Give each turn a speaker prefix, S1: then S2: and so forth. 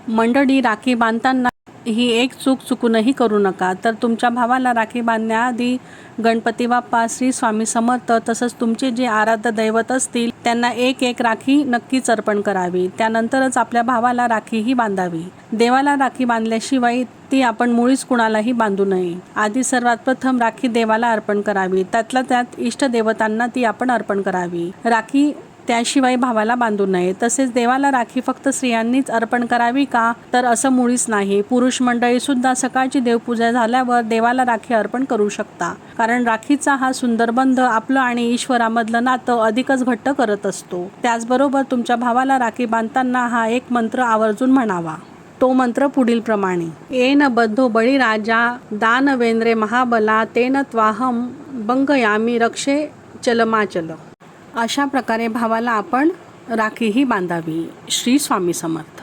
S1: मंडळी, राखी बांधताना ही एक चूक चुकूनही करू नका. तर तुमच्या भावाला राखी बांधण्याआधी गणपती बाप्पा, श्री स्वामी समर्थ तसंच तुमचे जे आराध्य दैवत असतील त्यांना एक राखी नक्कीच अर्पण करावी. त्यानंतरच आपल्या भावाला राखीही बांधावी. देवाला राखी बांधल्याशिवाय ती आपण मुळीच कुणालाही बांधू नये. आधी सर्वात प्रथम राखी देवाला अर्पण करावी. त्यातल्या त्यात इष्टदेवतांना ती आपण अर्पण करावी. राखी त्याशिवाय भावाला बांधू नये. तसेच देवाला राखी फक्त स्त्रियांनीच अर्पण करावी का? तर असं मुळीच नाही. पुरुष मंडळी सुद्धा सकाळची देवपूजा झाल्यावर देवाला राखी अर्पण करू शकता. कारण राखीचा हा सुंदर बंध आपलं आणि ईश्वरामधलं नातं अधिकच घट्ट करत असतो. त्याचबरोबर तुमच्या भावाला राखी बांधताना हा एक मंत्र आवर्जून म्हणावा. तो मंत्र पुढील प्रमाणे: येन बद्धो बळीराजा दानवेंद्रे महाबला तेन त्वाहम बंगयामी रक्षे चलमाचल. अशा प्रकारे भावाला आपण राखीही बांधावी. श्री स्वामी समर्थ.